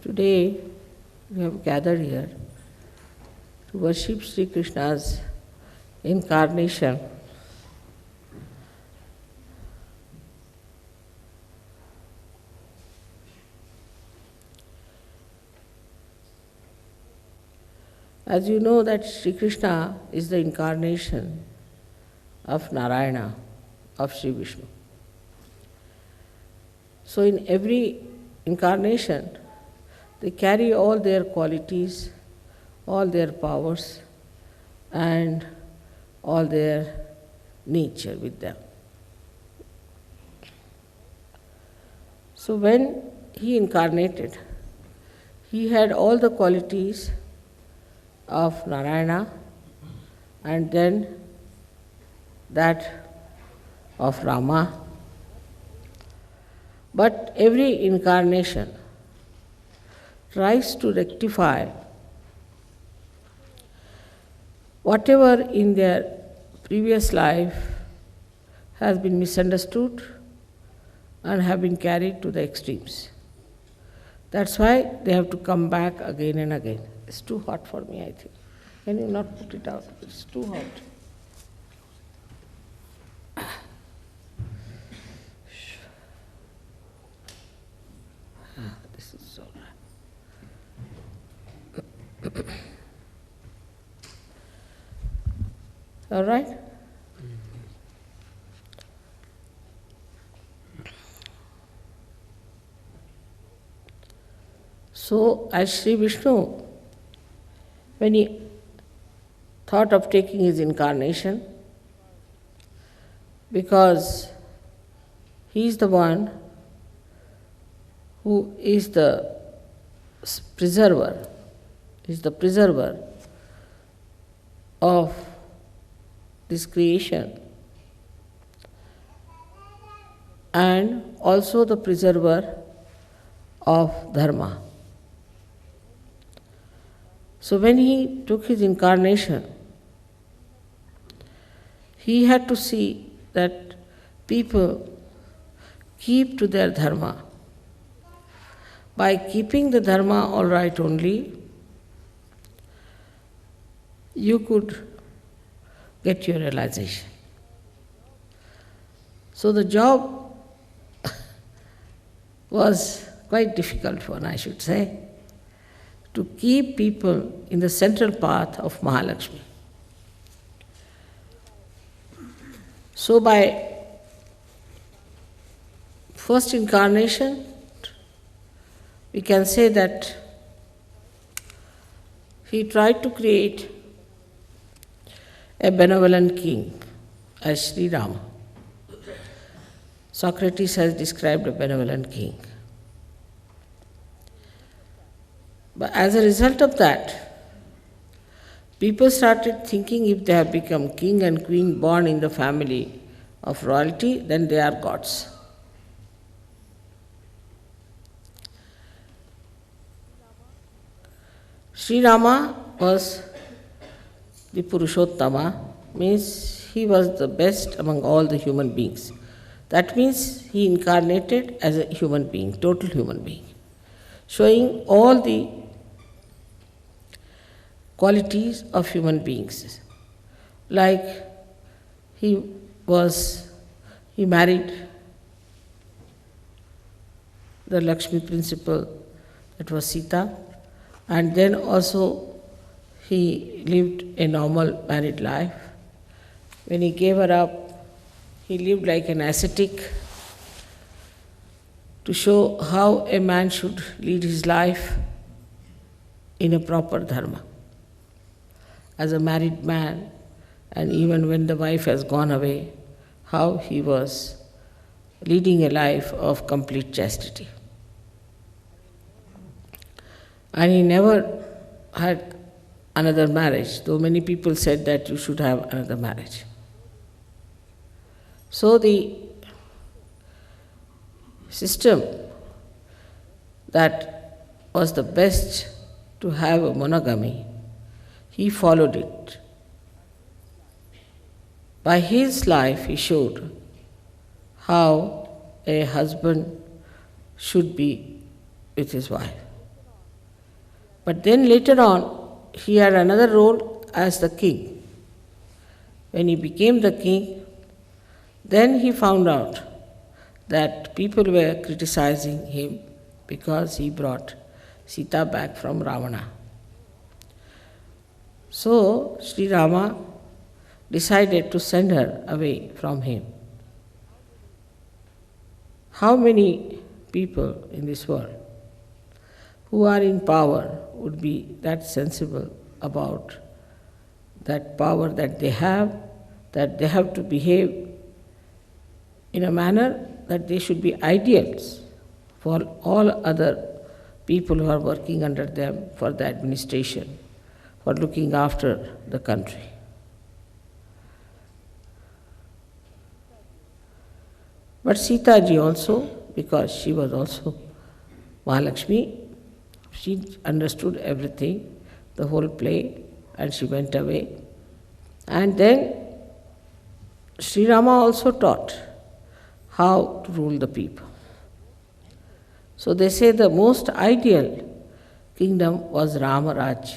Today we have gathered here to worship Sri Krishna's incarnation. As you know that Sri Krishna is the incarnation of Narayana, of Sri Vishnu. So in every incarnation, they carry all their qualities, all their powers, and all their nature with them. So when he incarnated, he had all the qualities of Narayana and then that of Rama. But every incarnation tries to rectify whatever in their previous life has been misunderstood and have been carried to the extremes. That's why they have to come back again and again. It's too hot for me, I think. Can you not put it out? It's too hot. This is all right. All right? So, as Sri Vishnu, when he thought of taking his incarnation, because he is the one who is the preserver, of this creation and also the preserver of dharma. So when he took his incarnation, he had to see that people keep to their dharma. By keeping the dharma all right only, you could get your realization. So the job was quite difficult one, I should say, to keep people in the central path of Mahalakshmi. So by first incarnation, we can say that he tried to create a benevolent king as Sri Rama. Socrates has described a benevolent king. But as a result of that, people started thinking if they have become king and queen born in the family of royalty, then they are gods. Sri Rama was the Purushottama, means he was the best among all the human beings. That means he incarnated as a human being, total human being, showing all the qualities of human beings. Like he married the Lakshmi principle, that was Sita, and then also he lived a normal married life. When he gave her up, he lived like an ascetic to show how a man should lead his life in a proper dharma. As a married man, and even when the wife has gone away, how he was leading a life of complete chastity. And he never had another marriage, though many people said that you should have another marriage. So the system that was the best to have a monogamy, he followed it. By his life, he showed how a husband should be with his wife. But then later on, he had another role as the king. When he became the king, then he found out that people were criticizing him because he brought Sita back from Ravana. So Sri Rama decided to send her away from him. How many people in this world who are in power would be that sensible about that power that they have to behave in a manner that they should be ideals for all other people who are working under them for the administration, for looking after the country. But Sita ji also, because she was also Mahalakshmi, she understood everything, the whole play, and she went away. And then Sri Rama also taught how to rule the people. So they say the most ideal kingdom was Ramaraj.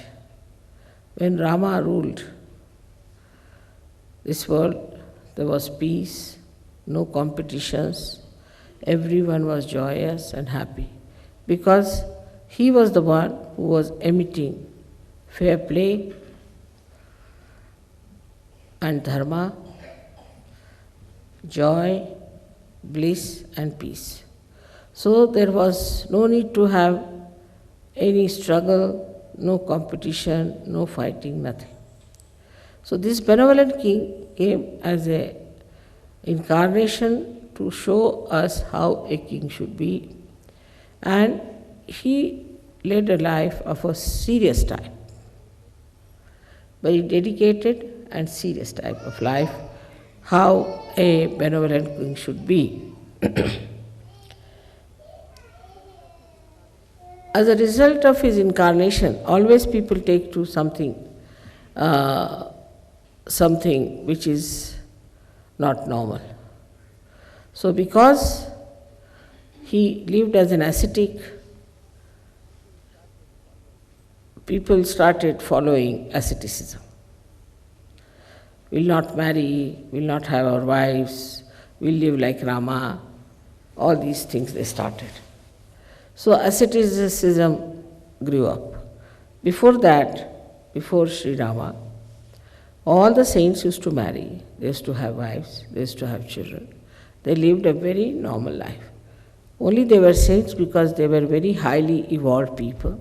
When Rama ruled this world, there was peace, no competitions, everyone was joyous and happy because he was the one who was emitting fair play and dharma, joy, bliss and peace. So there was no need to have any struggle, no competition, no fighting, nothing. So this benevolent king came as an incarnation to show us how a king should be, and he led a life of a serious type, very dedicated and serious type of life, how a benevolent king should be. As a result of his incarnation, always people take to something which is not normal. So because he lived as an ascetic, people started following asceticism. We'll not marry, we'll not have our wives, we'll live like Rama, all these things they started. So asceticism grew up. Before that, before Sri Rama, all the saints used to marry, they used to have wives, they used to have children. They lived a very normal life. Only they were saints because they were very highly evolved people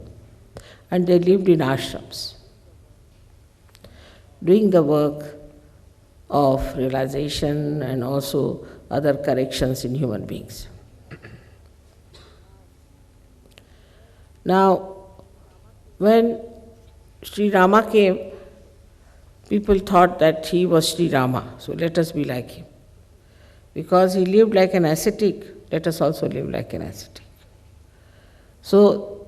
and they lived in ashrams, doing the work of realization and also other corrections in human beings. Now, when Sri Rama came, people thought that he was Sri Rama, so let us be like him. Because he lived like an ascetic, let us also live like an ascetic. So,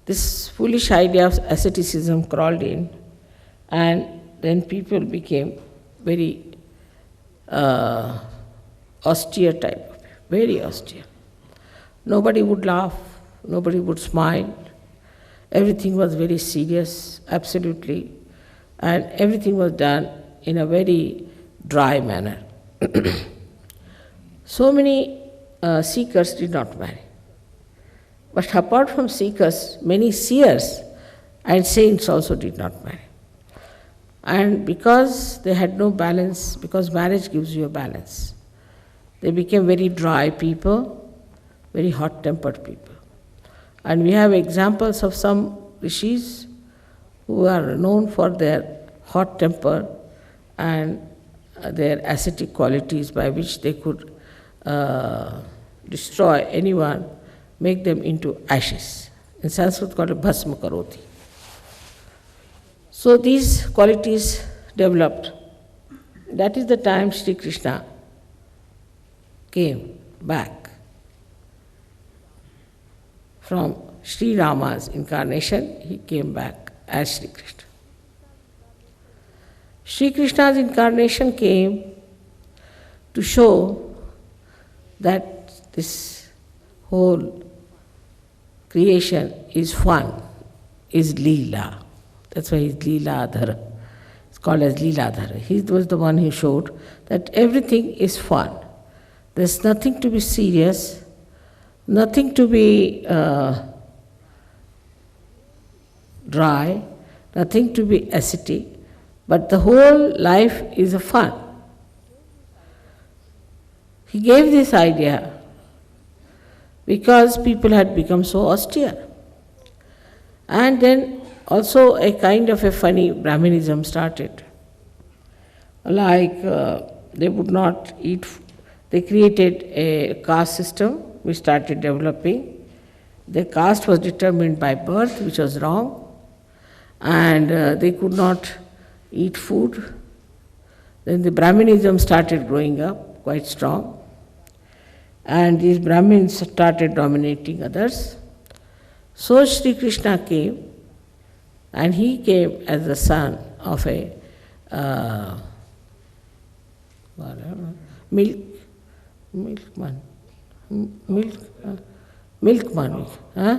this foolish idea of asceticism crawled in, and then people became very austere type, very austere. Nobody would laugh, nobody would smile. Everything was very serious, absolutely, and everything was done in a very dry manner. So many seekers did not marry. But apart from seekers, many seers and saints also did not marry. And because they had no balance, because marriage gives you a balance, they became very dry people, very hot-tempered people. And we have examples of some rishis who are known for their hot temper and their ascetic qualities by which they could destroy anyone, make them into ashes. In Sanskrit called bhasma karoti. So these qualities developed. That is the time Sri Krishna came back from Sri Rama's incarnation. He came back as Sri Krishna. Sri Krishna's incarnation came to show that this whole creation is fun, is Leela. That's why he's Leeladhara. It's called as Leeladhara. He was the one who showed that everything is fun. There's nothing to be serious, nothing to be dry, nothing to be ascetic, but the whole life is a fun. He gave this idea because people had become so austere. And then also a kind of a funny Brahminism started. Like they would not eat, they created a caste system which started developing. The caste was determined by birth, which was wrong, and they could not eat food. Then the Brahminism started growing up quite strong, and these Brahmins started dominating others. So Sri Krishna came, and he came as the son of a milkman. Huh?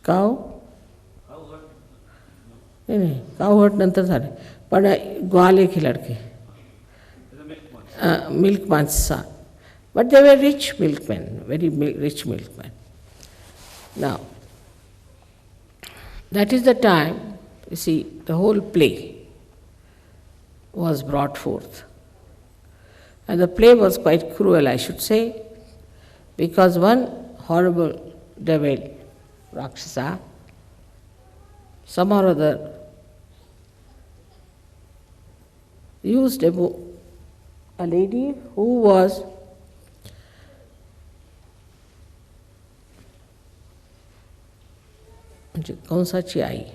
Cow? नहीं cow हट नंतर झाले पण ग्वाले के लड़के milkman's son. But they were rich milkmen, very rich milkmen. Now, that is the time, you see, the whole play was brought forth. And the play was quite cruel, I should say, because one horrible devil, Rakshasa, somehow or other, used a lady who was Kamsa Chai,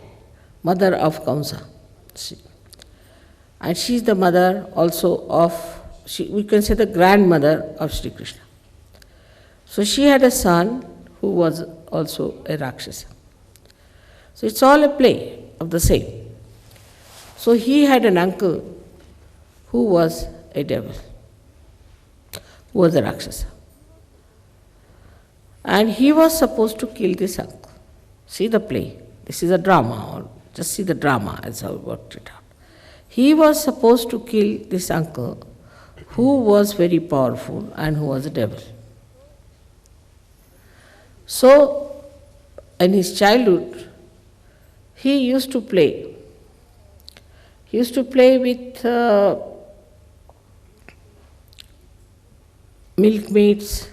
mother of Kamsa. And she is the mother also of, we can say the grandmother of Sri Krishna. So she had a son who was also a Rakshasa. So it's all a play of the same. So he had an uncle who was a devil, who was a Rakshasa. And he was supposed to kill this uncle. See the play. This is a drama, or just see the drama as I worked it out. He was supposed to kill this uncle who was very powerful and who was a devil. So, in his childhood, he used to play. He used to play with milkmaids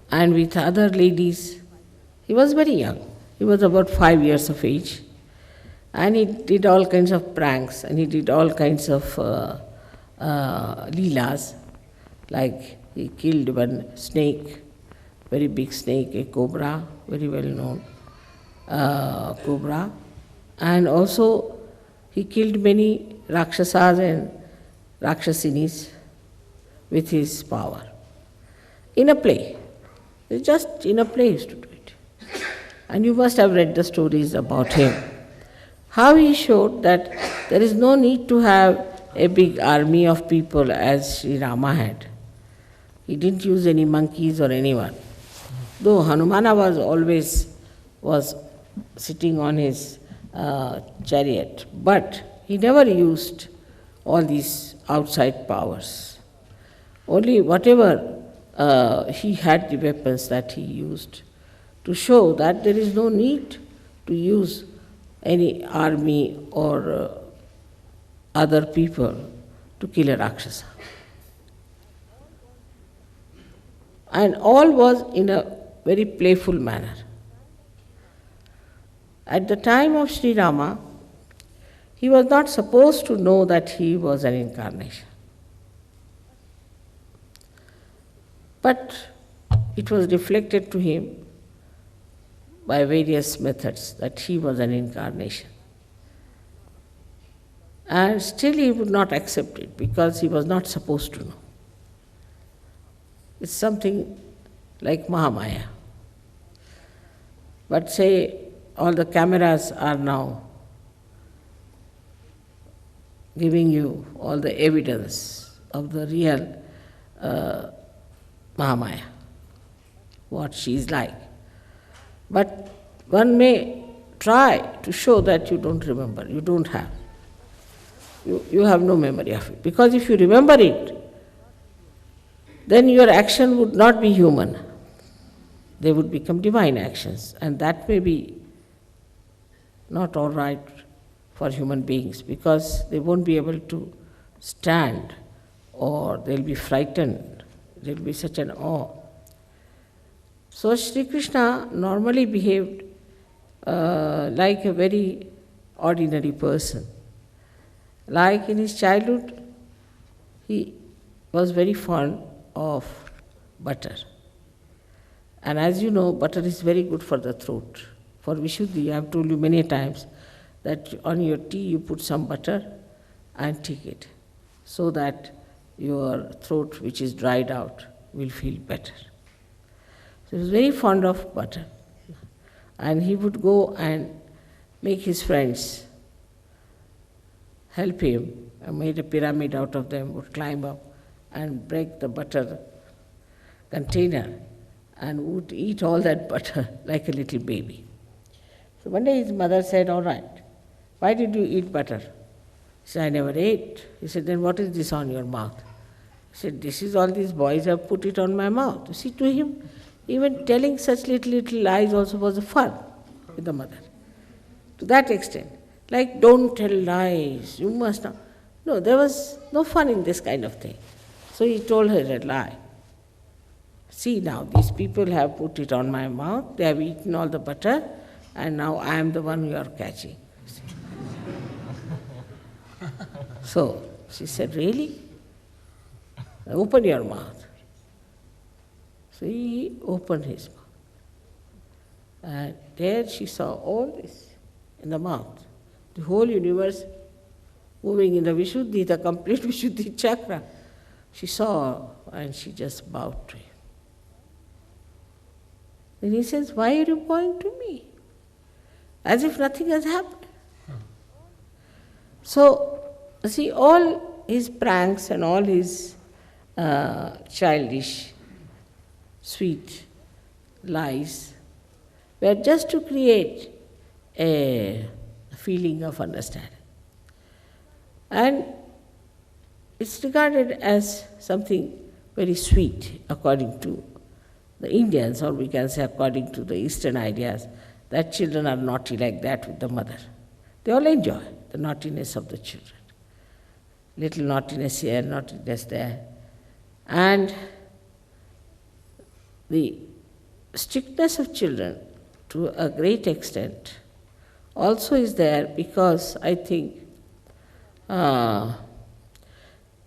and with other ladies. He was very young. He was about 5 years of age. And he did all kinds of pranks and he did all kinds of leelas. Like he killed one snake, very big snake, a cobra, very well known cobra. And also he killed many Rakshasas and Rakshasinis with his power. In a play. Just in a play he used to do it. And you must have read the stories about him. How he showed that there is no need to have a big army of people as Sri Rama had. He didn't use any monkeys or anyone. Though Hanumana was sitting on his chariot, but he never used all these outside powers. Only whatever he had the weapons that he used to show that there is no need to use any army or other people to kill a Rakshasa. And all was in a very playful manner. At the time of Sri Rama, he was not supposed to know that he was an incarnation. But it was reflected to him by various methods that he was an incarnation. And still he would not accept it because he was not supposed to know. It's something like Mahamaya. But say all the cameras are now giving you all the evidence of the real Mahamaya, what she is like. But one may try to show that you don't remember, you don't have. You have no memory of it. Because if you remember it, then your action would not be human. They would become divine actions, and that may be not all right for human beings, because they won't be able to stand, or they'll be frightened. There'll be such an awe. So Sri Krishna normally behaved like a very ordinary person. Like in his childhood, he was very fond of butter. And as you know, butter is very good for the throat. For Vishuddhi, I have told you many times that on your tea you put some butter and take it, so that your throat, which is dried out, will feel better. So he was very fond of butter. And he would go and make his friends help him, and made a pyramid out of them, would climb up and break the butter container and would eat all that butter like a little baby. So one day his mother said, "All right, why did you eat butter?" He said, "I never ate." He said, "Then what is this on your mouth?" He said, "This is all these boys have put it on my mouth." You see, to him, even telling such little lies also was a fun with the mother. To that extent. Like, don't tell lies, you must not. No, there was no fun in this kind of thing. So he told her a lie. "See now, these people have put it on my mouth, they have eaten all the butter, and now I am the one you are catching." So she said, "Really? Open your mouth." So he opened his mouth. And there she saw all this in the mouth. The whole universe moving in the Vishuddhi, the complete Vishuddhi chakra. She saw and she just bowed to him. Then he says, "Why are you bowing to me?" As if nothing has happened. So, see, all his pranks and all his childish, sweet lies were just to create a feeling of understanding. And it's regarded as something very sweet according to the Indians, or we can say according to the Eastern ideas, that children are naughty like that with the mother. They all enjoy the naughtiness of the children. Little naughtiness here, naughtiness there. And the strictness of children, to a great extent, also is there because I think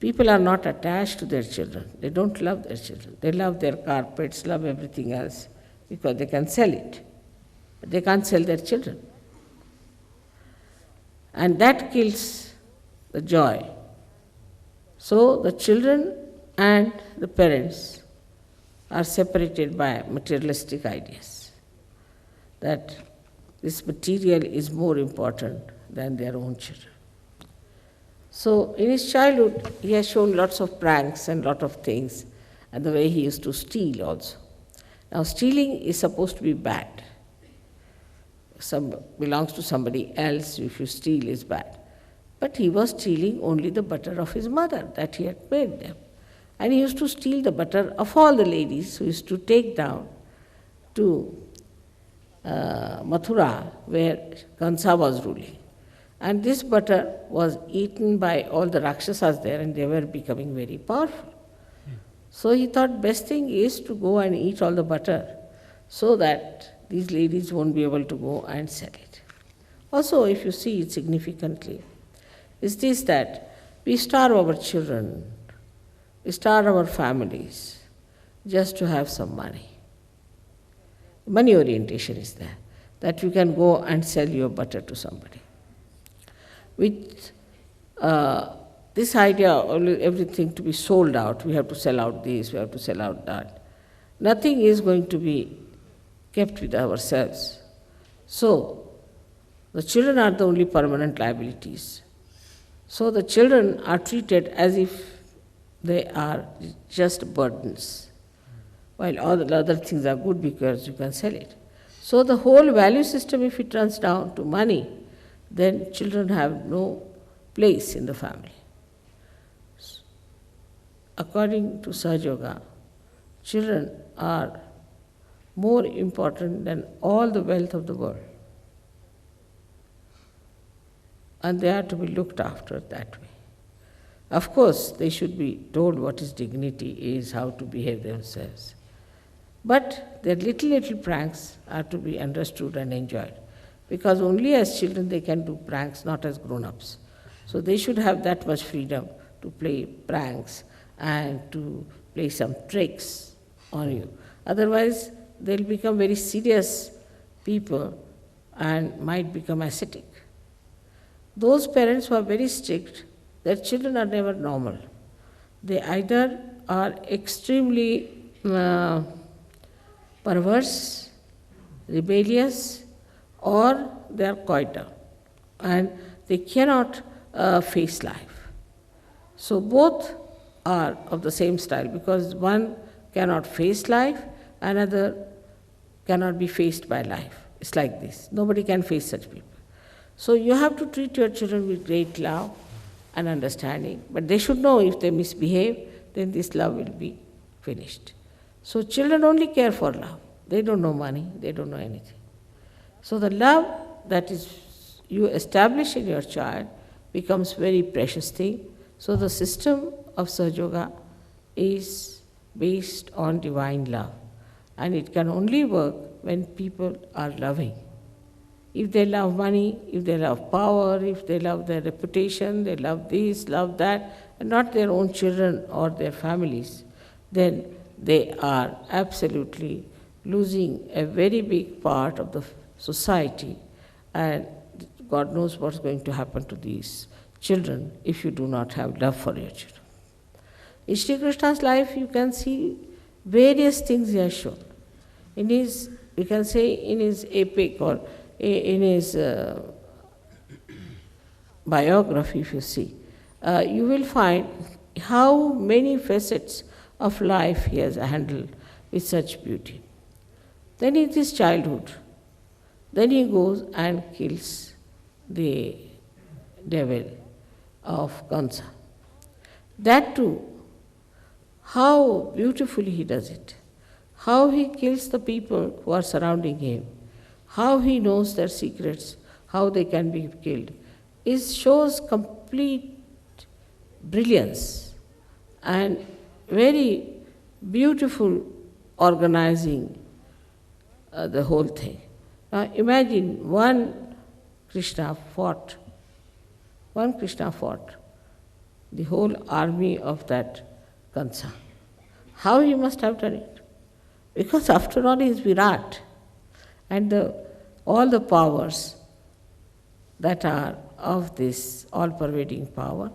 people are not attached to their children. They don't love their children. They love their carpets, love everything else, because they can sell it. But they can't sell their children. And that kills the joy. So the children and the parents are separated by materialistic ideas, that this material is more important than their own children. So in his childhood, he has shown lots of pranks and lot of things, and the way he used to steal also. Now stealing is supposed to be bad. Belongs to somebody else, if you steal is bad. But he was stealing only the butter of his mother that he had made them. And he used to steal the butter of all the ladies who used to take down to Mathura, where Kansa was ruling. And this butter was eaten by all the Rakshasas there, and they were becoming very powerful. So he thought best thing is to go and eat all the butter so that these ladies won't be able to go and sell it. Also, if you see it significantly, is this that we starve our children, we starve our families just to have some money. Money orientation is there, that you can go and sell your butter to somebody. With this idea, everything to be sold out, we have to sell out this, we have to sell out that. Nothing is going to be kept with ourselves. So, the children are the only permanent liabilities. So the children are treated as if they are just burdens, while all the other things are good because you can sell it. So the whole value system, if it runs down to money, then children have no place in the family. According to Sahaja Yoga, children are more important than all the wealth of the world. And they are to be looked after that way. Of course, they should be told what is dignity is, how to behave themselves. But their little pranks are to be understood and enjoyed, because only as children they can do pranks, not as grown-ups. So they should have that much freedom to play pranks and to play some tricks on you. Otherwise, they'll become very serious people and might become ascetic. Those parents who are very strict, their children are never normal. They either are extremely perverse, rebellious, or they are quiet down, and they cannot face life. So both are of the same style, because one cannot face life, another cannot be faced by life. It's like this. Nobody can face such people. So you have to treat your children with great love and understanding, but they should know if they misbehave, then this love will be finished. So children only care for love. They don't know money, they don't know anything. So the love that is you establish in your child becomes very precious thing. So the system of Sahaja Yoga is based on divine love, and it can only work when people are loving. If they love money, if they love power, if they love their reputation, they love this, love that, and not their own children or their families, then they are absolutely losing a very big part of the society, and God knows what's going to happen to these children if you do not have love for your children. In Sri Krishna's life, you can see various things he has shown. In his, we can say, in his epic or in his biography, if you see, you will find how many facets of life he has handled with such beauty. Then in his childhood, then he goes and kills the devil of Kansa. That too, how beautifully he does it, how he kills the people who are surrounding him, how he knows their secrets, how they can be killed, it shows complete brilliance and very beautiful organizing the whole thing. Now imagine one Krishna fought the whole army of that Kansa. How he must have done it? Because after all he is Virat, and all the powers that are of this all-pervading power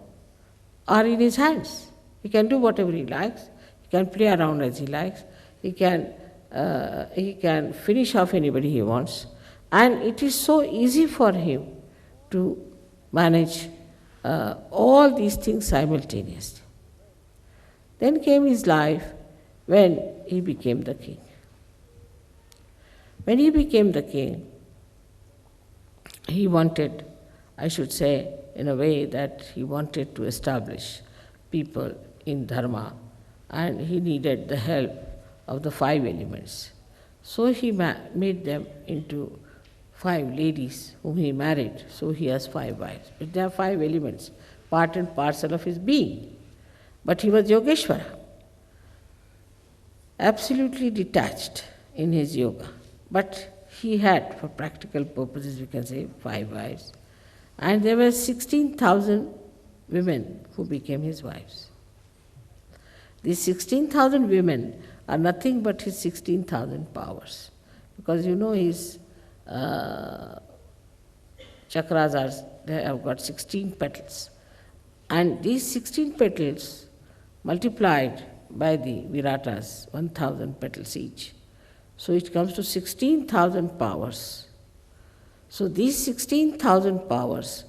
are in his hands. He can do whatever he likes, he can play around as he likes, he can finish off anybody he wants, and it is so easy for him to manage all these things simultaneously. Then came his life when he became the king. When he became the king, he wanted, I should say, in a way that he wanted to establish people in dharma, and he needed the help of the 5 elements. So he made them into 5 ladies whom he married, so he has 5 wives. But there are 5 elements, part and parcel of his being. But he was Yogeshwara, absolutely detached in his yoga. But he had, for practical purposes, we can say, 5 wives. And there were 16,000 women who became his wives. These 16,000 women are nothing but his 16,000 powers. Because you know his chakras they have got 16 petals. And these 16 petals multiplied by the Viratas, 1,000 petals each. So it comes to 16,000 powers. So these 16,000 powers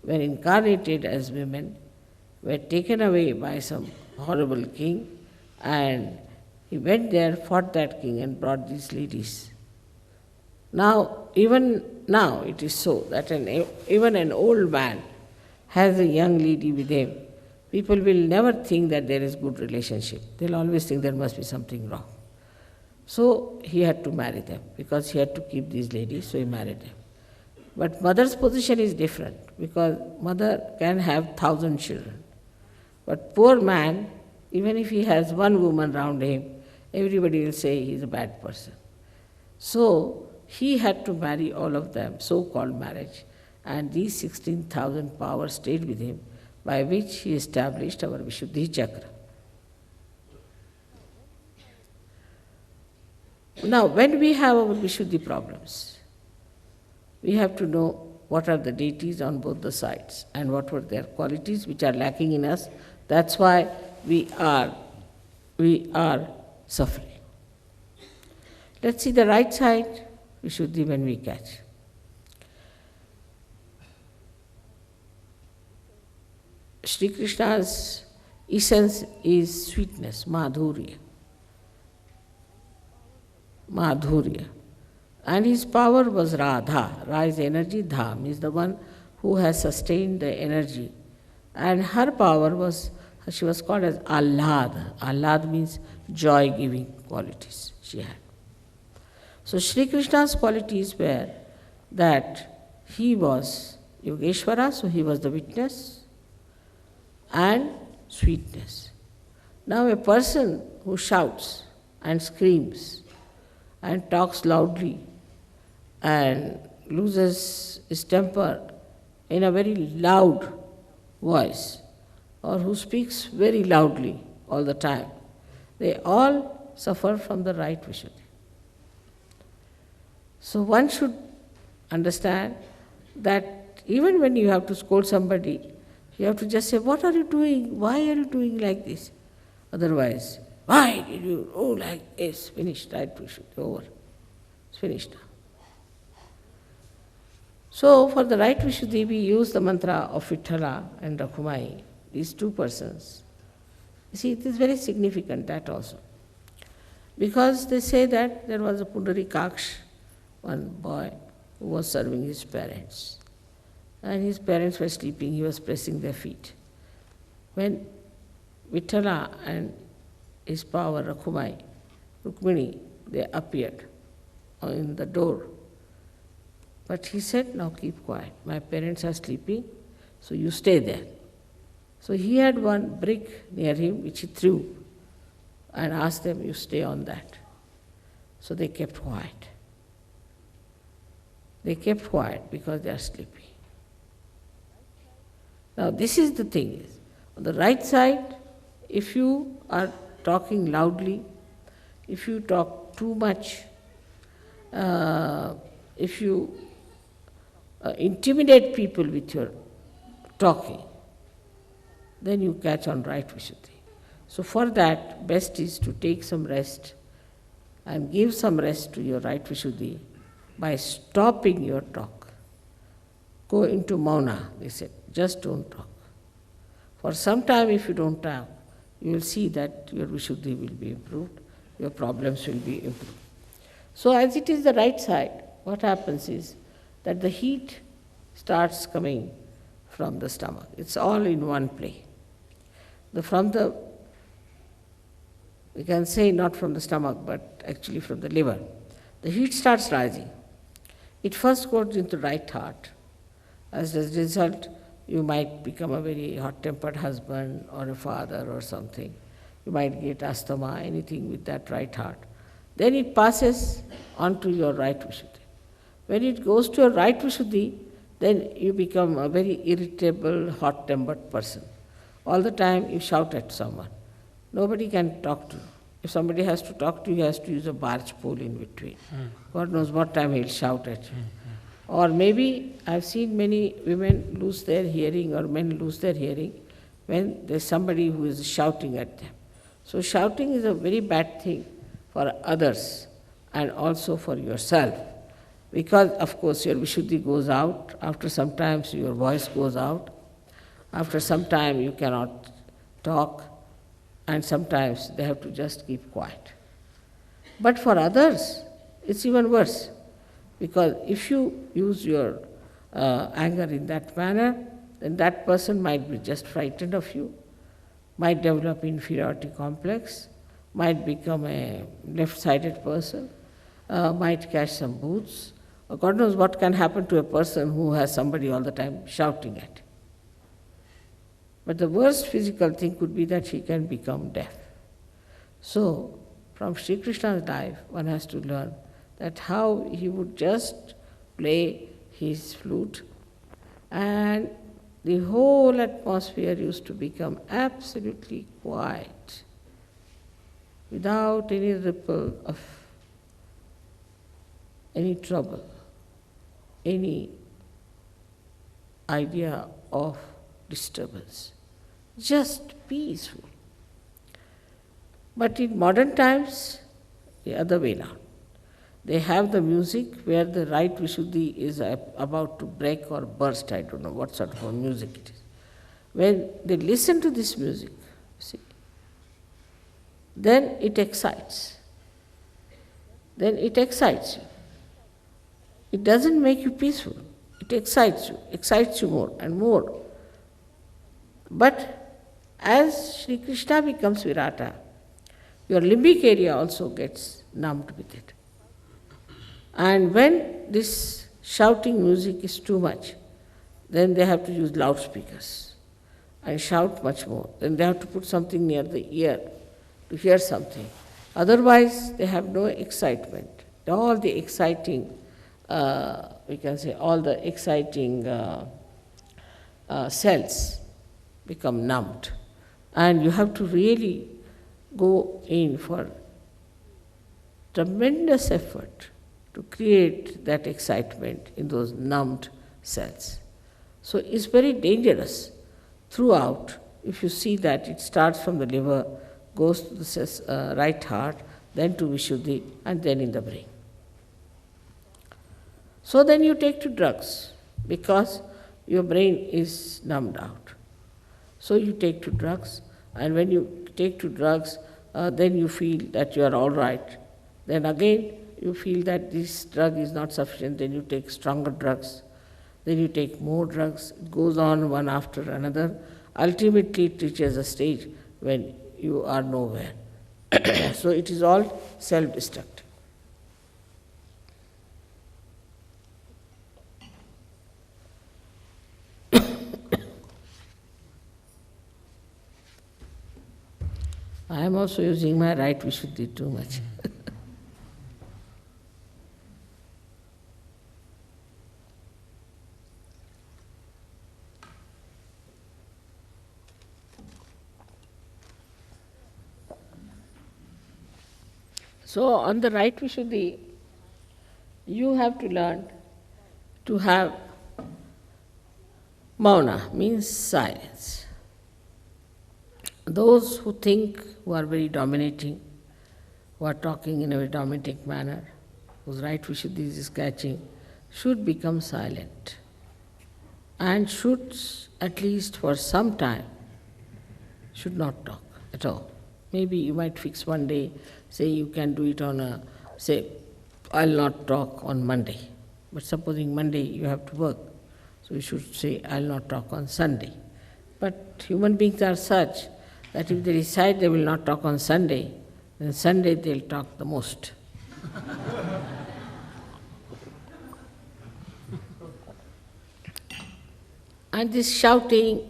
were incarnated as women, were taken away by some horrible king, and he went there, fought that king, and brought these ladies Now it is so that even an old man has a young lady with him. People will never think that there is good relationship. They'll always think there must be something wrong. So he had to marry them because he had to keep these ladies, so he married them. But mother's position is different because mother can have 1,000 children. But poor man, even if he has one woman round him, everybody will say he is a bad person. So he had to marry all of them, so-called marriage, and these 16,000 powers stayed with him, by which he established our Vishuddhi Chakra. Now, when we have our Vishuddhi problems, we have to know what are the deities on both the sides and what were their qualities which are lacking in us. That's why we are suffering. Let's see the right side, Vishuddhi, when we catch. Sri Krishna's essence is sweetness, madhurya. Madhurya. And his power was Radha. Ra is energy, Dha is the one who has sustained the energy. And her power was, she was called as Ahlad. Ahlad means joy-giving qualities she had. So Sri Krishna's qualities were that he was Yogeshwara, so he was the witness, and sweetness. Now a person who shouts and screams and talks loudly and loses his temper in a very loud voice, or who speaks very loudly all the time, they all suffer from the right Vishuddhi. So one should understand that even when you have to scold somebody, you have to just say, what are you doing? Why are you doing like this? Otherwise, why did you, like this? Finished, right Vishuddhi, over. It's finished now. So for the right Vishuddhi, we use the mantra of Vithala and Rakhumai, these two persons. You see, it is very significant, that also. Because they say that there was a Pundarikaksh, one boy, who was serving his parents. And his parents were sleeping, he was pressing their feet. When Vithala and his power, Rakhumai, Rukmini, they appeared in the door. But he said, now keep quiet. My parents are sleeping, so you stay there. So he had one brick near him which he threw and asked them, you stay on that. So they kept quiet. They kept quiet because they are sleepy. Now this is the thing. On the right side, if you are talking loudly, if you talk too much, if you intimidate people with your talking, then you catch on right Vishuddhi. So for that, best is to take some rest and give some rest to your right Vishuddhi by stopping your talk. Go into mauna, they said, just don't talk. For some time if you don't talk, you will see that your Vishuddhi will be improved, your problems will be improved. So as it is the right side, what happens is that the heat starts coming from the stomach. It's all in one play. We can say not from the stomach, but actually from the liver. The heat starts rising. It first goes into right heart. As a result, you might become a very hot-tempered husband or a father or something. You might get asthma, anything with that right heart. Then it passes on to your right Vishuddhi. When it goes to your right Vishuddhi, then you become a very irritable, hot-tempered person. All the time you shout at someone. Nobody can talk to you. If somebody has to talk to you, he has to use a barge pole in between. God knows what time he'll shout at you. Or maybe I've seen many women lose their hearing or men lose their hearing when there's somebody who is shouting at them. So shouting is a very bad thing for others and also for yourself. Because of course your Vishuddhi goes out, after some time your voice goes out, after some time you cannot talk, and sometimes they have to just keep quiet. But for others, it's even worse. Because if you use your anger in that manner, then that person might be just frightened of you, might develop inferiority complex, might become a left-sided person, might catch some boots. God knows what can happen to a person who has somebody all the time shouting at him. But the worst physical thing could be that he can become deaf. So, from Sri Krishna's life, one has to learn that how he would just play his flute and the whole atmosphere used to become absolutely quiet, without any ripple of any trouble, any idea of disturbance, just peaceful. But in modern times, the other way now. They have the music where the right Vishuddhi is about to break or burst, I don't know what sort of music it is. When they listen to this music, see, then it excites. Then it excites you. It doesn't make you peaceful. It excites you more and more. But as Sri Krishna becomes Virata, your limbic area also gets numbed with it. And when this shouting music is too much, then they have to use loudspeakers and shout much more. Then they have to put something near the ear to hear something. Otherwise, they have no excitement. All the exciting, we can say, all the exciting cells become numbed. And you have to really go in for tremendous effort to create that excitement in those numbed cells. So it's very dangerous throughout. If you see that it starts from the liver, goes to the right heart, then to Vishuddhi, and then in the brain. So then you take to drugs, because your brain is numbed out. So you take to drugs, and when you take to drugs, then you feel that you are all right. Then again, you feel that this drug is not sufficient, then you take stronger drugs, then you take more drugs. It goes on one after another. Ultimately, it reaches a stage when you are nowhere. So it is all self-destructive. I am also using my right Vishuddhi too much. So on the right Vishuddhi, you have to learn to have mauna, means silence. Those who think, who are very dominating, who are talking in a very dominating manner, whose right Vishuddhi is catching, should become silent and should, at least for some time, should not talk at all. Maybe you might fix one day, say you can do it on say, I'll not talk on Monday. But supposing Monday you have to work, so you should say, I'll not talk on Sunday. But human beings are such that if they decide they will not talk on Sunday, then Sunday they'll talk the most. And this shouting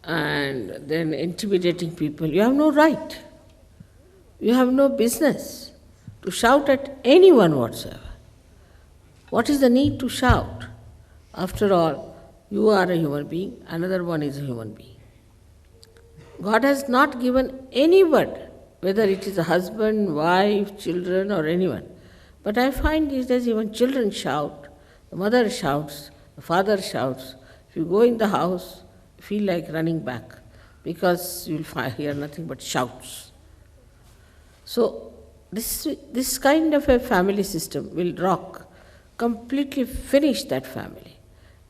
and then intimidating people, you have no right. You have no business to shout at anyone whatsoever. What is the need to shout? After all, you are a human being, another one is a human being. God has not given any word, whether it is a husband, wife, children, or anyone. But I find these days even children shout, the mother shouts, the father shouts. If you go in the house, you feel like running back, because you will hear nothing but shouts. So this kind of a family system will rock, completely finish that family,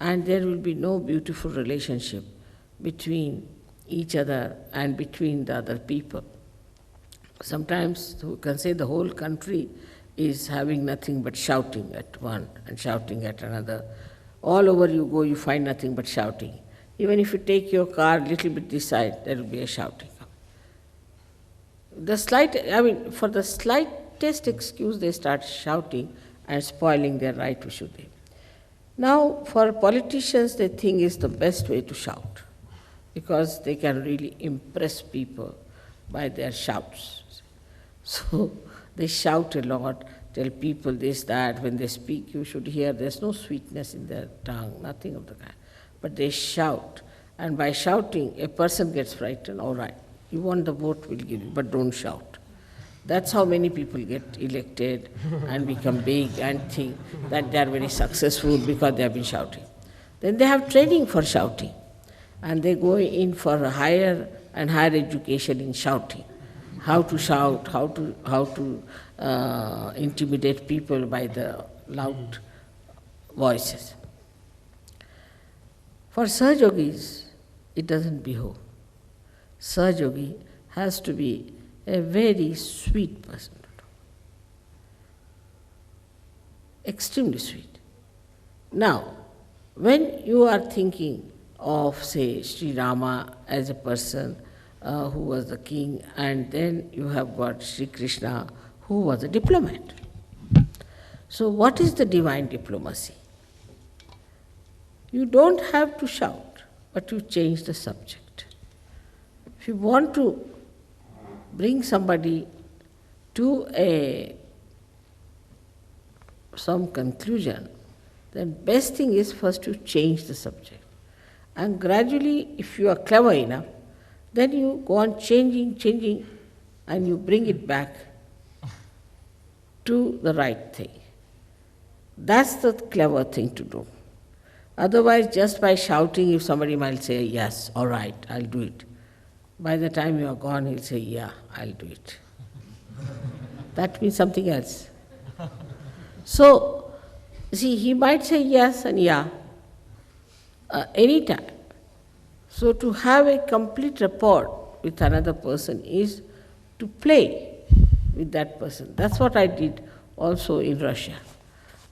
and there will be no beautiful relationship between each other and between the other people. Sometimes you can say the whole country is having nothing but shouting at one and shouting at another. All over you go, you find nothing but shouting. Even if you take your car a little bit this side, there will be a shouting. For the slightest excuse, they start shouting and spoiling their right to Shuddhi. Now, for politicians, they think it's the best way to shout, because they can really impress people by their shouts. So they shout a lot, tell people this, that. When they speak, you should hear there's no sweetness in their tongue, nothing of the kind. But they shout, and by shouting, a person gets frightened. All right, you want the vote, we'll give you, but don't shout. That's how many people get elected and become big and think that they are very successful because they have been shouting. Then they have training for shouting, and they go in for a higher and higher education in shouting. How to shout, how to intimidate people by the loud voices. For Sahaja Yogis, it doesn't behove. Sahaja Yogi has to be a very sweet person, extremely sweet. Now, when you are thinking of, say, Sri Rama as a person who was the king, and then you have got Sri Krishna who was a diplomat. So what is the divine diplomacy? You don't have to shout, but you change the subject. If you want to bring somebody to some conclusion, then best thing is first to change the subject. And gradually, if you are clever enough, then you go on changing, and you bring it back to the right thing. That's the clever thing to do. Otherwise, just by shouting, if somebody might say, yes, all right, I'll do it. By the time you are gone, he'll say, yeah, I'll do it. That means something else. So, see, he might say yes and yeah, any time. So to have a complete rapport with another person is to play with that person. That's what I did also in Russia.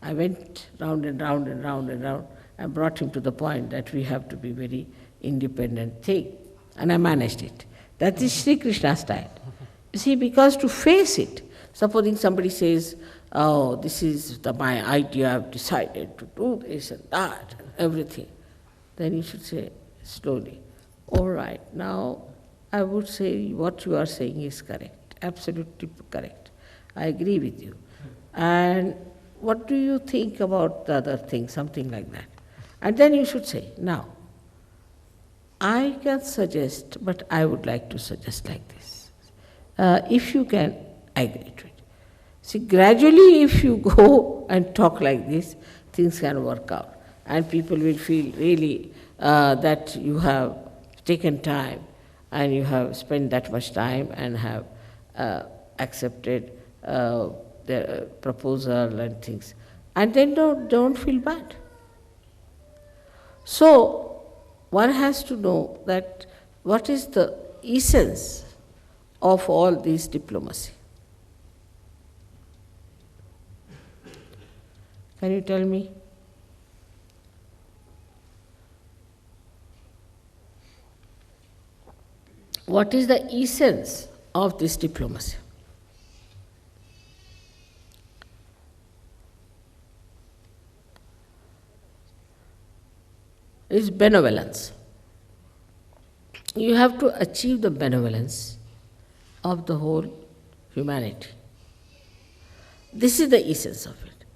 I went round and round and round and round and brought him to the point that we have to be very independent thing. And I managed it. That is Sri Krishna style. You see, because to face it, supposing somebody says, oh, this is my idea, I've decided to do this and that and everything, then you should say slowly, all right, now I would say what you are saying is correct, absolutely correct. I agree with you. And what do you think about the other thing, something like that. And then you should say, now, I can suggest, but I would like to suggest like this. If you can, agree to it. See, gradually if you go and talk like this, things can work out. And people will feel really that you have taken time and you have spent that much time and have accepted the proposal and things. And then don't feel bad. So, one has to know that what is the essence of all this diplomacy. Can you tell me? What is the essence of this diplomacy? Is benevolence. You have to achieve the benevolence of the whole humanity. This is the essence of it.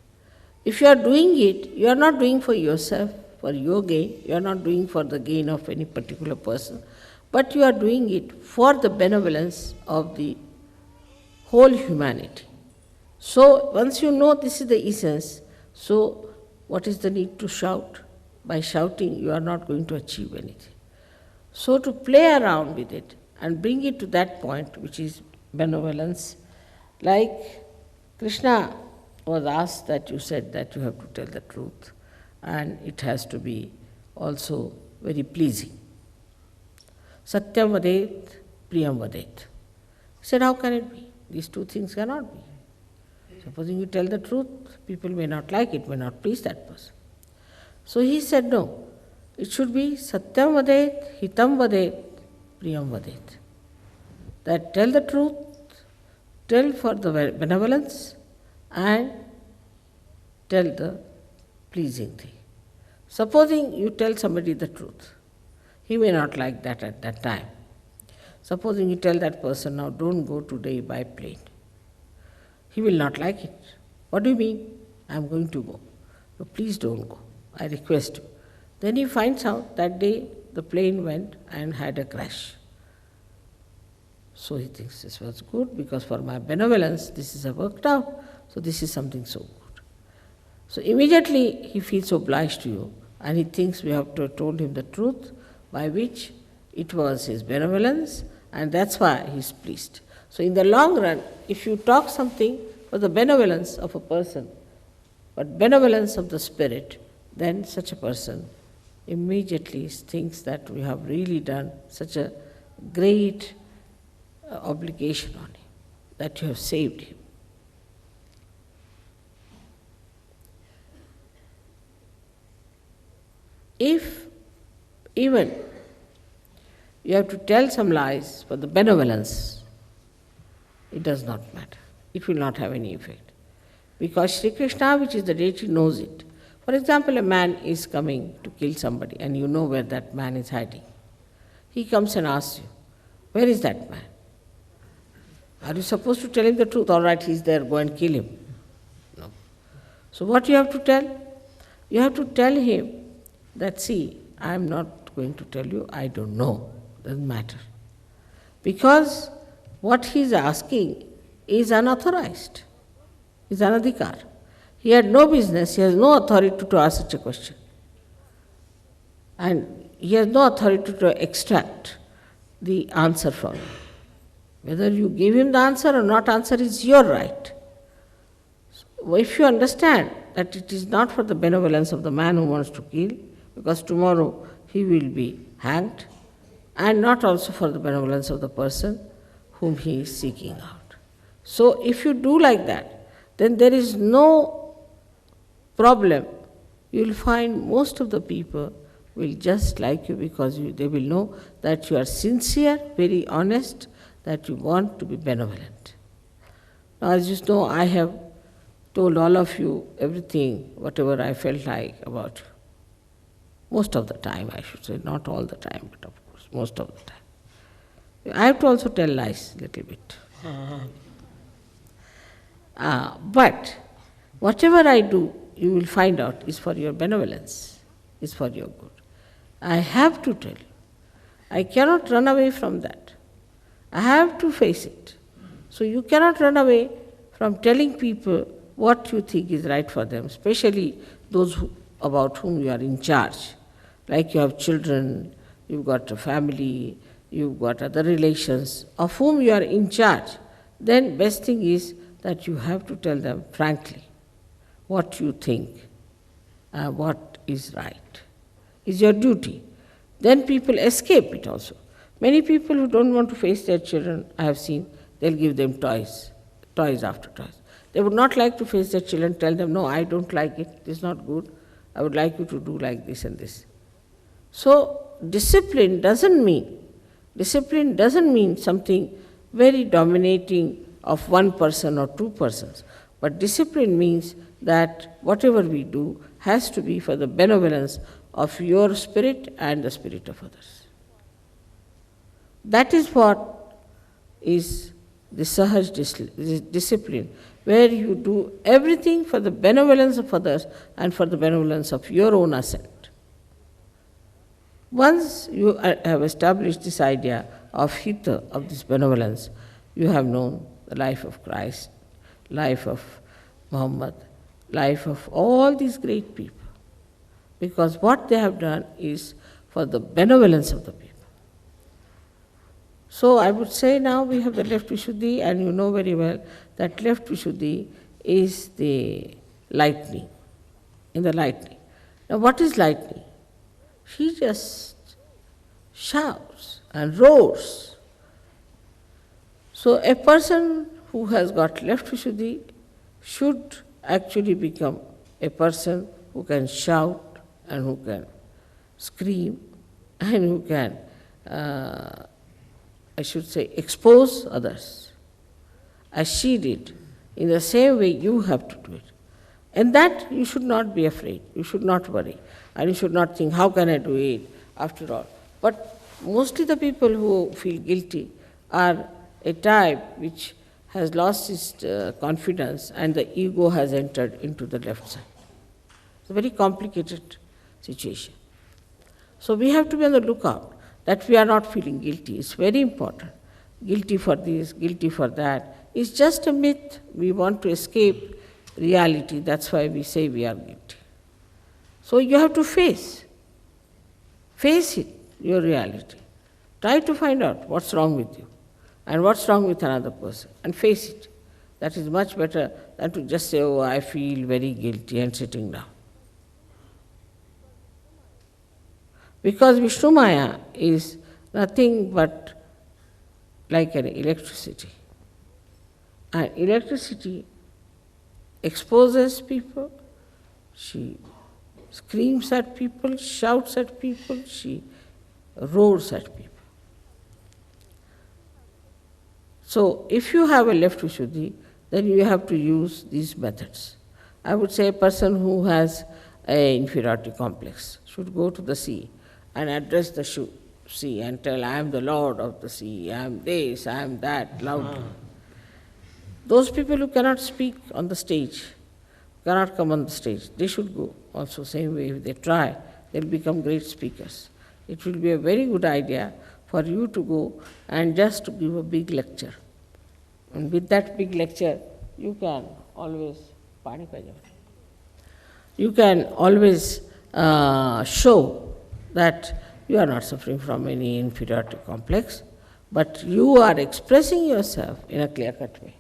If you are doing it, you are not doing for yourself, for your gain, you are not doing for the gain of any particular person, but you are doing it for the benevolence of the whole humanity. So, once you know this is the essence, so what is the need to shout? By shouting, you are not going to achieve anything. So to play around with it and bring it to that point, which is benevolence, like Krishna was asked that you said that you have to tell the truth, and it has to be also very pleasing. Satyam vadet, priyam vadet. He said, how can it be? These two things cannot be. Supposing you tell the truth, people may not like it, may not please that person. So he said, no, it should be Satyam Vadet, Hitam Vadet, Priyam Vadet. That tell the truth, tell for the benevolence, and tell the pleasing thing. Supposing you tell somebody the truth, he may not like that at that time. Supposing you tell that person, now don't go today by plane. He will not like it. What do you mean? I am going to go. No, please don't go. I request you. Then he finds out that day the plane went and had a crash. So he thinks this was good because for my benevolence this is worked out. So this is something so good. So immediately he feels obliged to you and he thinks we have to have told him the truth by which it was his benevolence and that's why he is pleased. So in the long run, if you talk something for the benevolence of a person, but benevolence of the spirit, then such a person immediately thinks that we have really done such a great obligation on him, that you have saved him. If even you have to tell some lies for the benevolence, it does not matter. It will not have any effect. Because Sri Krishna, which is the deity, knows it. For example, a man is coming to kill somebody and you know where that man is hiding. He comes and asks you, where is that man? Are you supposed to tell him the truth? All right, he's there, go and kill him. No. So what you have to tell? You have to tell him that, see, I am not going to tell you, I don't know. Doesn't matter. Because what he is asking is unauthorized, is anadhikar. He had no business, he has no authority to ask such a question. And he has no authority to extract the answer from you. Whether you give him the answer or not answer is your right. So if you understand that it is not for the benevolence of the man who wants to kill, because tomorrow he will be hanged, and not also for the benevolence of the person whom he is seeking out. So if you do like that, then there is no problem. You will find most of the people will just like you because they will know that you are sincere, very honest, that you want to be benevolent. Now, as you know, I have told all of you everything, whatever I felt like about you. Most of the time, I should say, not all the time, but of course, most of the time. I have to also tell lies a little bit. But whatever I do, you will find out is for your benevolence, is for your good. I have to tell you. I cannot run away from that. I have to face it. So you cannot run away from telling people what you think is right for them, especially those about whom you are in charge. Like you have children, you've got a family, you've got other relations of whom you are in charge. Then best thing is that you have to tell them frankly what you think, what is right, is your duty. Then people escape it also. Many people who don't want to face their children, I have seen, they'll give them toys, toys after toys. They would not like to face their children, tell them, no, I don't like it, this is not good, I would like you to do like this and this. So discipline doesn't mean something very dominating of one person or two persons, but discipline means that whatever we do has to be for the benevolence of your spirit and the spirit of others. That is what is the Sahaj discipline, where you do everything for the benevolence of others and for the benevolence of your own ascent. Once you have established this idea of hita, of this benevolence, you have known the life of Christ, life of Muhammad, life of all these great people. Because what they have done is for the benevolence of the people. So I would say now we have the left Vishuddhi, and you know very well that left Vishuddhi is the lightning, in the lightning. Now what is lightning? She just shouts and roars. So a person who has got left Vishuddhi, should actually become a person who can shout and who can scream and who can, I should say, expose others, as she did. In the same way, you have to do it. And that you should not be afraid, you should not worry, and you should not think, how can I do it after all? But mostly the people who feel guilty are a type which has lost its confidence and the ego has entered into the left side. It's a very complicated situation. So we have to be on the lookout that we are not feeling guilty. It's very important. Guilty for this, guilty for that. It's just a myth. We want to escape reality. That's why we say we are guilty. So you have to face it, your reality. Try to find out what's wrong with you and what's wrong with another person and face it. That is much better than to just say, oh, I feel very guilty and sitting down. Because Vishnu Maya is nothing but like an electricity. And electricity exposes people, she screams at people, shouts at people, she roars at people. So if you have a left Vishuddhi, then you have to use these methods. I would say a person who has an inferiority complex should go to the sea and address the sea and tell, I am the Lord of the sea, I am this, I am that, loudly. Those people who cannot speak on the stage, cannot come on the stage, they should go also same way. If they try, they'll become great speakers. It will be a very good idea for you to go and just to give a big lecture. And with that big lecture, you can always, show that you are not suffering from any inferiority complex, but you are expressing yourself in a clear-cut way.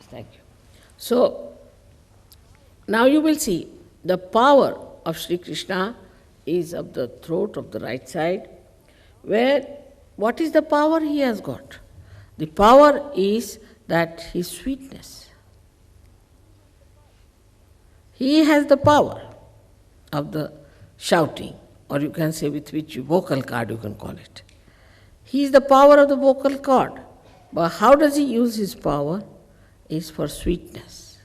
Thank you. So, now you will see the power of Sri Krishna is of the throat of the right side, where what is the power he has got? The power is that his sweetness. He has the power of the shouting, or you can say with which vocal cord you can call it. He is the power of the vocal cord. But how does he use his power? Is for sweetness.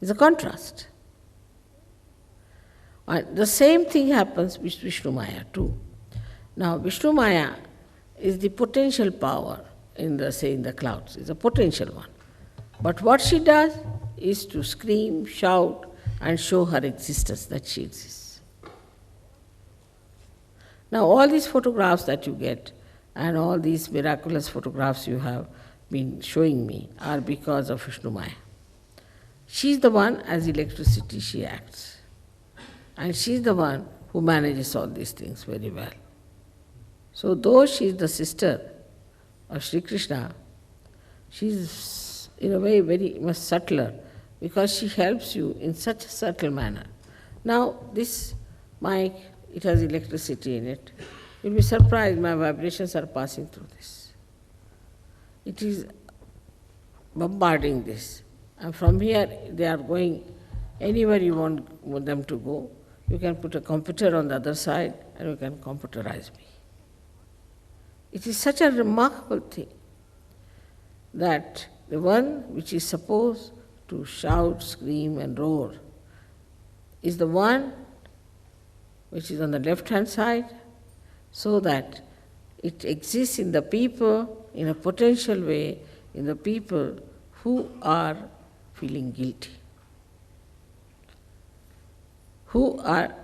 It's a contrast. And the same thing happens with Vishnu Maya too. Now Vishnu Maya is the potential power in the clouds. It's a potential one. But what she does is to scream, shout, and show her existence, that she exists. Now all these photographs that you get and all these miraculous photographs you have been showing me are because of Vishnu Maya. She's the one, as electricity she acts. And she's the one who manages all these things very well. So though she is the sister of Sri Krishna, she's in a way very much subtler because she helps you in such a subtle manner. Now this mic, it has electricity in it. You'll be surprised my vibrations are passing through this. It is bombarding this. And from here they are going anywhere you want them to go. You can put a computer on the other side and you can computerize me. It is such a remarkable thing that the one which is supposed to shout, scream and roar is the one which is on the left-hand side, so that it exists in the people in a potential way, in the people who are feeling guilty, who are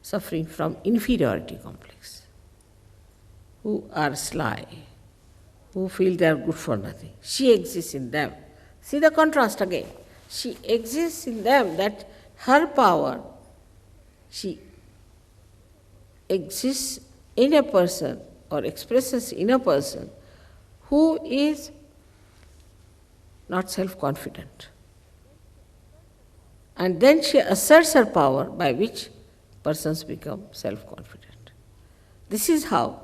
suffering from inferiority complex, who are sly, who feel they are good for nothing. She exists in them. See the contrast again. She exists in them, that her power, she exists in a person or expresses in a person who is not self-confident. And then she asserts her power by which persons become self-confident. This is how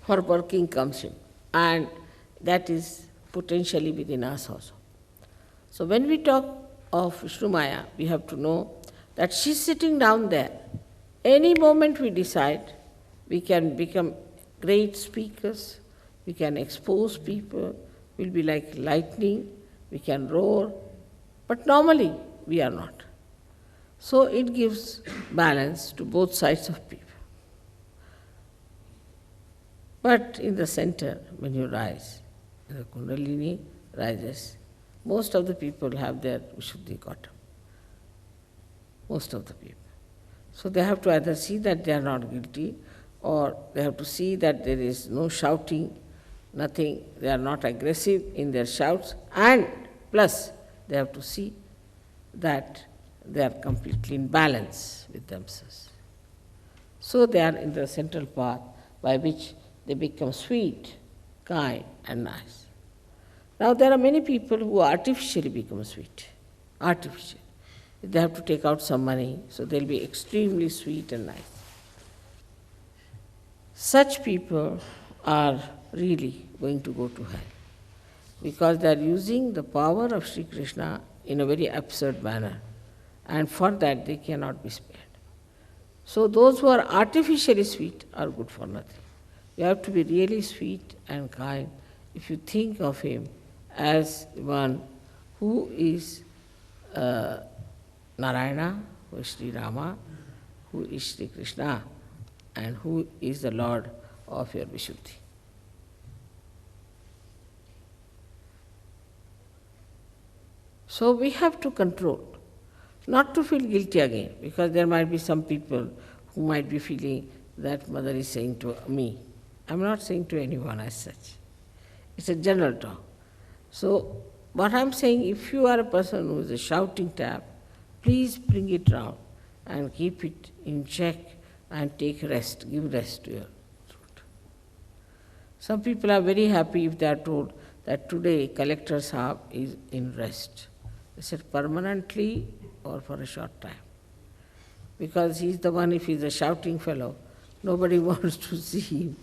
her working comes in, and that is potentially within us also. So when we talk of Vishnu Maya, we have to know that she's sitting down there. Any moment we decide, we can become great speakers, we can expose people, we'll be like lightning, we can roar, but normally we are not. So it gives balance to both sides of people. But in the center, when you rise, the Kundalini rises, most of the people have their Vishuddhi Gautam. Most of the people. So they have to either see that they are not guilty, or they have to see that there is no shouting, nothing, they are not aggressive in their shouts, and plus they have to see that they are completely in balance with themselves. So they are in the central path by which they become sweet, kind, and nice. Now there are many people who artificially become sweet, artificially. They have to take out some money, so they'll be extremely sweet and nice. Such people are really going to go to hell, because they are using the power of Sri Krishna in a very absurd manner, and for that they cannot be spared. So those who are artificially sweet are good for nothing. You have to be really sweet and kind if you think of him as one who is Narayana, who is Sri Rama, who is Sri Krishna, and who is the Lord of your Vishuddhi. So we have to control, not to feel guilty again, because there might be some people who might be feeling that mother is saying to me. I'm not saying to anyone as such. It's a general talk. So what I'm saying, if you are a person who is a shouting tap, please bring it round and keep it in check and take rest, give rest to your throat. Some people are very happy if they are told that today Collector Saab is in rest. They said permanently or for a short time. Because he's the one, if he's a shouting fellow, nobody wants to see him.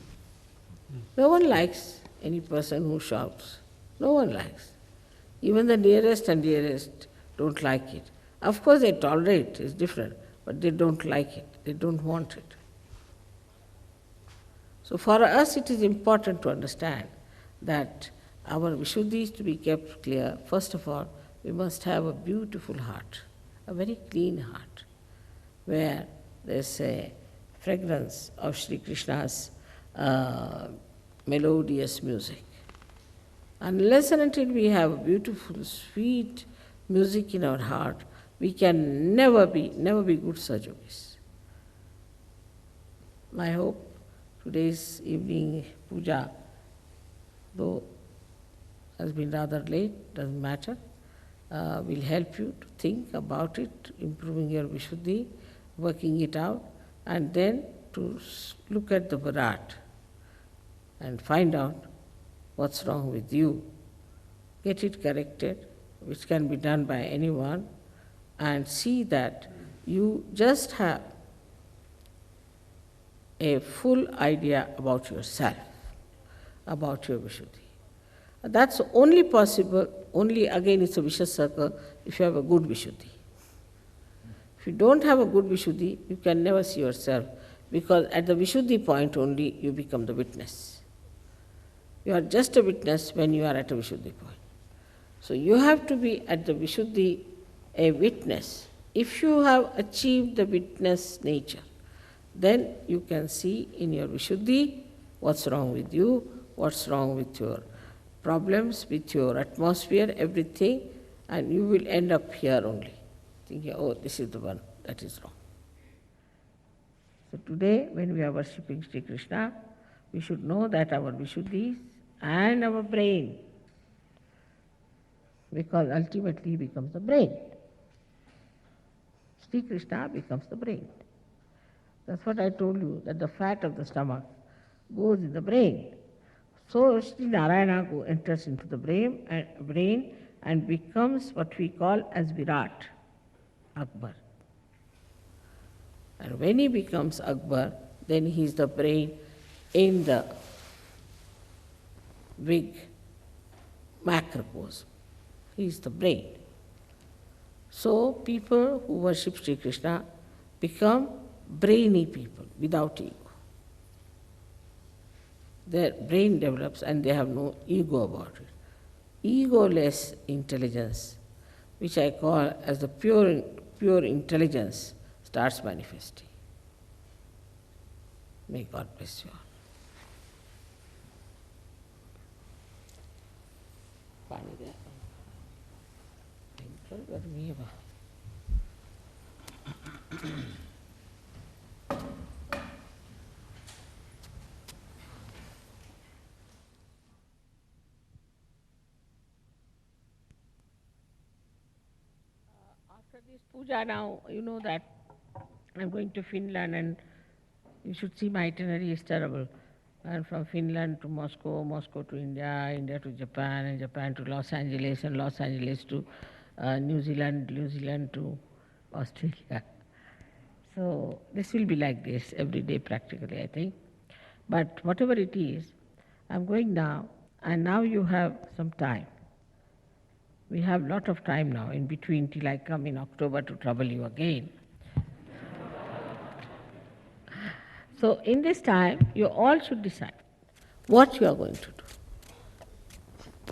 No one likes any person who shouts. No one likes. Even the nearest and dearest don't like it. Of course they tolerate, it's different, but they don't like it. They don't want it. So for us it is important to understand that our Vishuddhi is to be kept clear. First of all, we must have a beautiful heart, a very clean heart, where there's a fragrance of Sri Krishna's melodious music. Unless and until we have a beautiful, sweet music in our heart, we can never be good Sajogis. I hope today's evening puja, though has been rather late, doesn't matter, will help you to think about it, improving your Vishuddhi, working it out, and then to look at the Virat and find out what's wrong with you, get it corrected, which can be done by anyone, and see that you just have a full idea about yourself, about your Vishuddhi. That's only possible, only again it's a vicious circle, if you have a good Vishuddhi. If you don't have a good Vishuddhi, you can never see yourself, because at the Vishuddhi point only you become the witness. You are just a witness when you are at a Vishuddhi point. So you have to be at the Vishuddhi a witness. If you have achieved the witness nature, then you can see in your Vishuddhi what's wrong with you, what's wrong with your problems, with your atmosphere, everything, and you will end up here only, thinking, oh, this is the one that is wrong. So today, when we are worshipping Sri Krishna, we should know that our Vishuddhis and our brain, because ultimately he becomes the brain. Sri Krishna becomes the brain. That's what I told you, that the fat of the stomach goes in the brain. So Sri Narayana enters into the brain and becomes what we call as Virat, Akbar. And when he becomes Akbar, then he is the brain in the big macrocosm. He is the brain. So people who worship Sri Krishna become brainy people without ego. Their brain develops and they have no ego about it. Egoless intelligence, which I call as the pure intelligence, starts manifesting. May God bless you all. पानी दे गर्मी है After this puja now, you know that I'm going to Finland and you should see my itinerary is terrible. And from Finland to Moscow, Moscow to India, India to Japan, and Japan to Los Angeles, and Los Angeles to New Zealand, New Zealand to Australia. So this will be like this every day practically, I think. But whatever it is, I'm going now, and now you have some time. We have a lot of time now in between till I come in October to trouble you again. So in this time, you all should decide what you are going to do.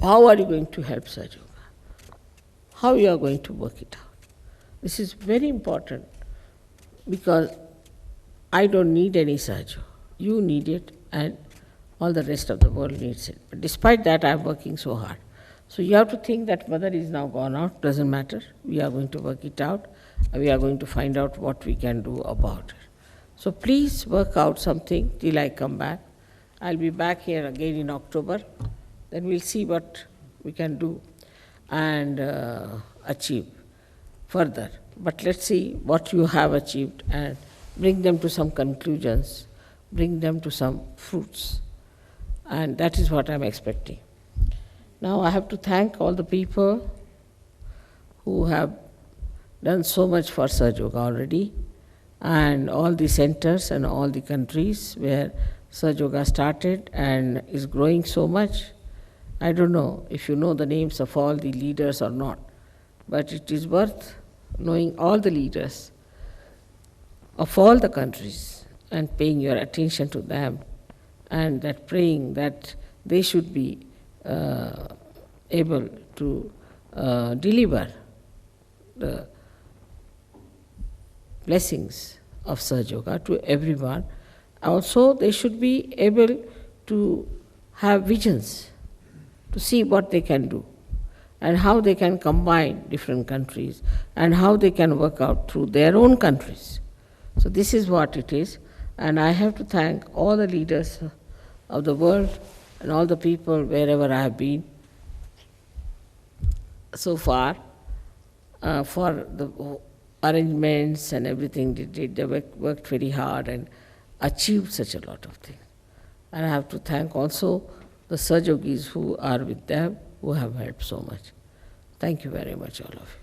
How are you going to help Sahaja Yoga? How you are going to work it out. This is very important because I don't need any Sahaja. You need it and all the rest of the world needs it. But despite that, I am working so hard. So you have to think that Mother is now gone out, doesn't matter. We are going to work it out. We are going to find out what we can do about it. So please work out something till I come back. I'll be back here again in October. Then we'll see what we can do and achieve further. But let's see what you have achieved and bring them to some conclusions, bring them to some fruits. And that is what I'm expecting. Now I have to thank all the people who have done so much for Sahaja Yoga already, and all the centers and all the countries where Sahaja Yoga started and is growing so much. I don't know if you know the names of all the leaders or not, but it is worth knowing all the leaders of all the countries and paying your attention to them, and that praying that they should be able to deliver the blessings of Sahaja Yoga to everyone. Also, they should be able to have visions, to see what they can do, and how they can combine different countries, and how they can work out through their own countries. So this is what it is, and I have to thank all the leaders of the world and all the people wherever I have been so far for the arrangements and everything they did. They worked very hard and achieved such a lot of things. And I have to thank also the Sahaja Yogis who are with them, who have helped so much. Thank you very much, all of you.